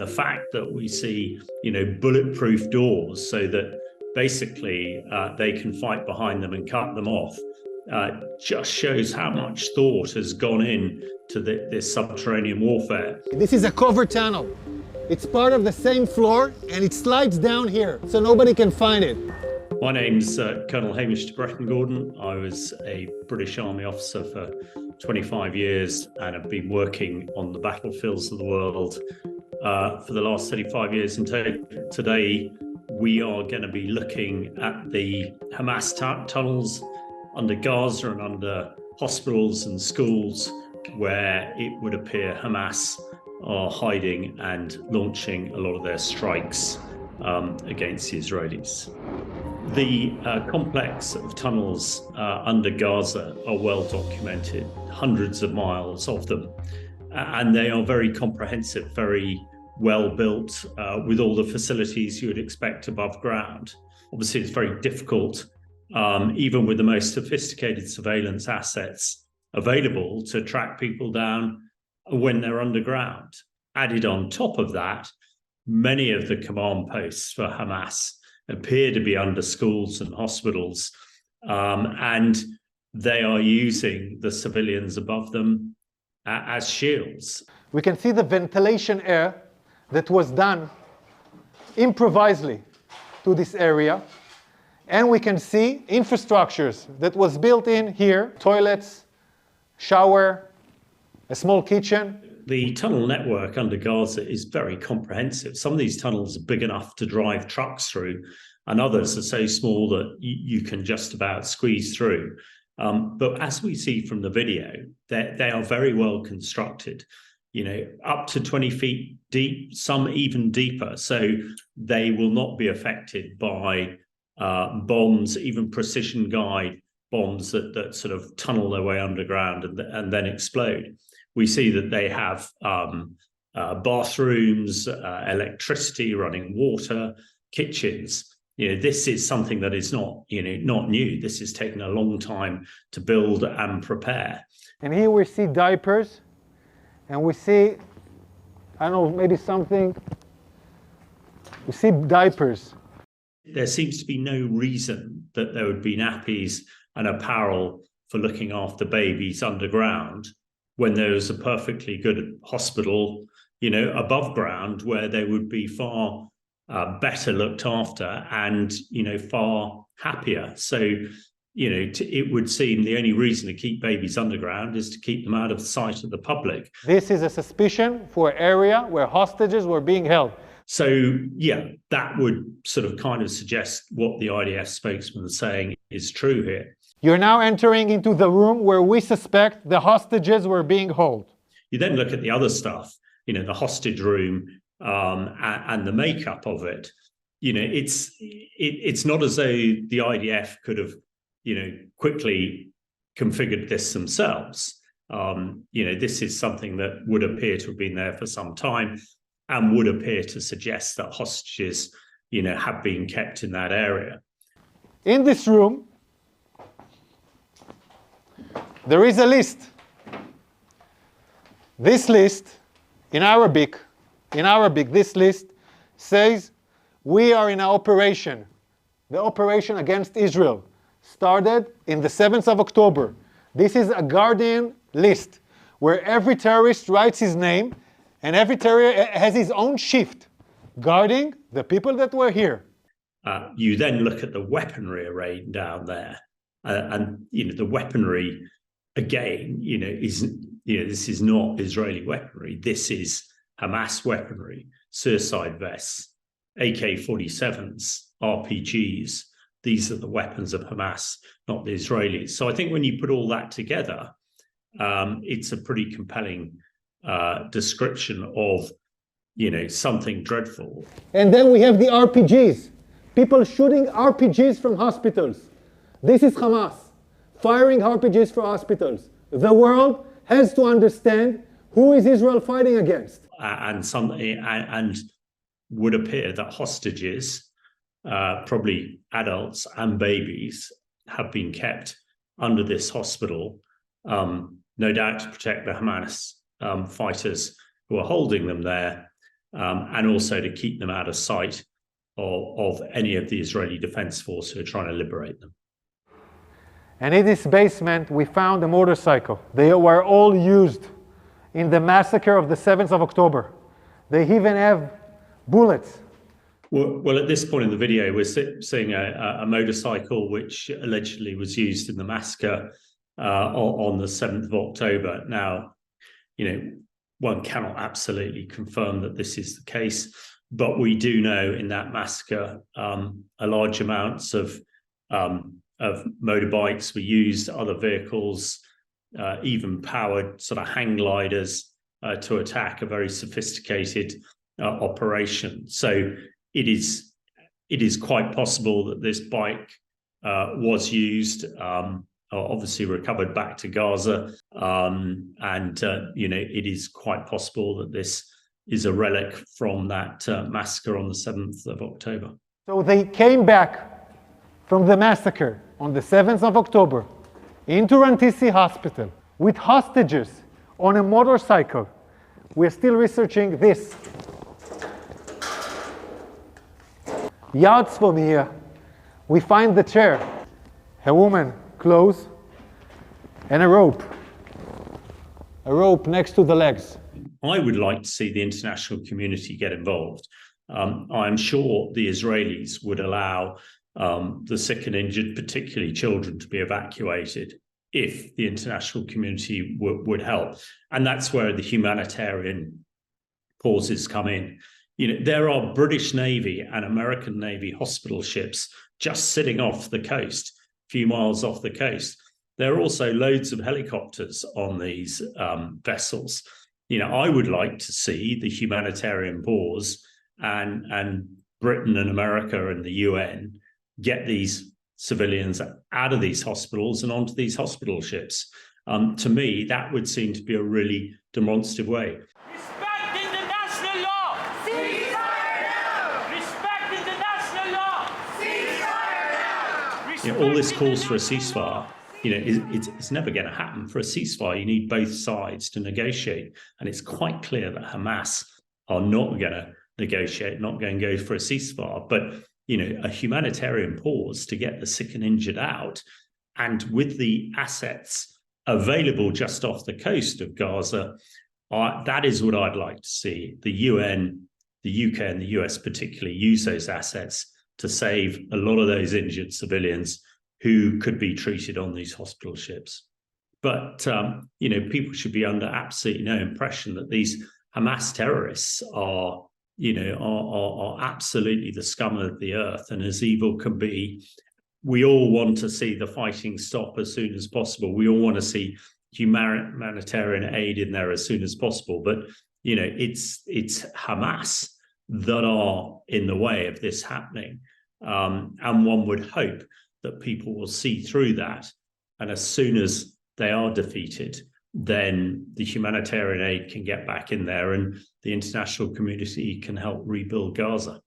The fact that we see, bulletproof doors so that basically they can fight behind them and cut them off just shows how much thought has gone in to this subterranean warfare. This is a cover tunnel. It's part of the same floor and it slides down here so nobody can find it. My name's Colonel Hamish to Bretton-Gordon. I was a British Army officer for 25 years and have been working on the battlefields of the world for the last 35 years. And today we are going to be looking at the Hamas tunnels under Gaza and under hospitals and schools where it would appear Hamas are hiding and launching a lot of their strikes against the Israelis. The complex of tunnels under Gaza are well documented, hundreds of miles of them, and they are very comprehensive, very well built, with all the facilities you would expect above ground. Obviously, it's very difficult, even with the most sophisticated surveillance assets available, to track people down when they're underground. Added on top of that, many of the command posts for Hamas appear to be under schools and hospitals, and they are using the civilians above them as shields. We can see the ventilation air that was done improvisedly to this area, and we can see infrastructures that was built in here: toilets, shower, a small kitchen. The tunnel network under Gaza is very comprehensive. Some of these tunnels are big enough to drive trucks through, and others are so small that you can just about squeeze through. But as we see from the video, they are very well constructed, up to 20 feet deep, some even deeper. So they will not be affected by bombs, even precision guide bombs that sort of tunnel their way underground and then explode. We see that they have bathrooms, electricity, running water, kitchens. This is something that is not new. This has taken a long time to build and prepare. And here we see diapers, and we see, I don't know, maybe something. We see diapers. There seems to be no reason that there would be nappies and apparel for looking after babies underground, when there is a perfectly good hospital, above ground, where they would be far better looked after and, far happier. So, it would seem the only reason to keep babies underground is to keep them out of the sight of the public. This is a suspicion for an area where hostages were being held. So, that would sort of kind of suggest what the IDF spokesman is saying is true here. You're now entering into the room where we suspect the hostages were being held. You then look at the other stuff, the hostage room and the makeup of it. It's not as though the IDF could have, quickly configured this themselves. This is something that would appear to have been there for some time and would appear to suggest that hostages, have been kept in that area. In this room, there is a list. This list, in Arabic, this list says, we are in an operation. The operation against Israel started in the 7th of October. This is a Guardian list where every terrorist writes his name, and every terrorist has his own shift guarding the people that were here. You then look at the weaponry arrayed down there, and the weaponry, again, this is not Israeli weaponry. This is Hamas weaponry: suicide vests, AK-47s, RPGs. These are the weapons of Hamas, not the Israelis. So I think when you put all that together, it's a pretty compelling description of, something dreadful. And then we have the RPGs. People shooting RPGs from hospitals. This is Hamas firing RPGs for hospitals. The world has to understand who is Israel fighting against. And would appear that hostages, probably adults and babies, have been kept under this hospital, no doubt to protect the Hamas fighters who are holding them there. and also to keep them out of sight of any of the Israeli Defense Force who are trying to liberate them. And in this basement, we found a motorcycle. They were all used in the massacre of the 7th of October. They even have bullets. Well, at this point in the video, we're seeing a motorcycle which allegedly was used in the massacre on the 7th of October. Now, one cannot absolutely confirm that this is the case, but we do know in that massacre, large amounts of motorbikes were used, other vehicles, even powered sort of hang gliders to attack a very sophisticated operation. So it is quite possible that this bike was used, obviously recovered back to Gaza, and it is quite possible that this is a relic from that massacre on the 7th of October. So they came back from the massacre on the 7th of October into Rantisi Hospital with hostages on a motorcycle. We're still researching this. Yards from here, we find the chair, a woman, clothes, and a rope next to the legs. I would like to see the international community get involved. I'm sure the Israelis would allow the sick and injured, particularly children, to be evacuated if the international community would help. And that's where the humanitarian pauses come in. There are British Navy and American Navy hospital ships just sitting off the coast, a few miles off the coast. There are also loads of helicopters on these vessels. I would like to see the humanitarian pause and Britain and America and the UN get these civilians out of these hospitals and onto these hospital ships. To me, that would seem to be a really demonstrative way. Respect international law! Ceasefire now! Respect international law! Ceasefire now! All this calls for a ceasefire. It's never going to happen. For a ceasefire, you need both sides to negotiate. And it's quite clear that Hamas are not going to negotiate, not going to go for a ceasefire. But a humanitarian pause to get the sick and injured out, and with the assets available just off the coast of Gaza, that is what I'd like to see. The UN, the UK and the US particularly use those assets to save a lot of those injured civilians who could be treated on these hospital ships. But, people should be under absolutely no impression that these Hamas terrorists are absolutely the scum of the earth and as evil can be. We all want to see the fighting stop as soon as possible. We all want to see humanitarian aid in there as soon as possible. But, it's Hamas that are in the way of this happening. And one would hope that people will see through that. And as soon as they are defeated, then the humanitarian aid can get back in there and the international community can help rebuild Gaza.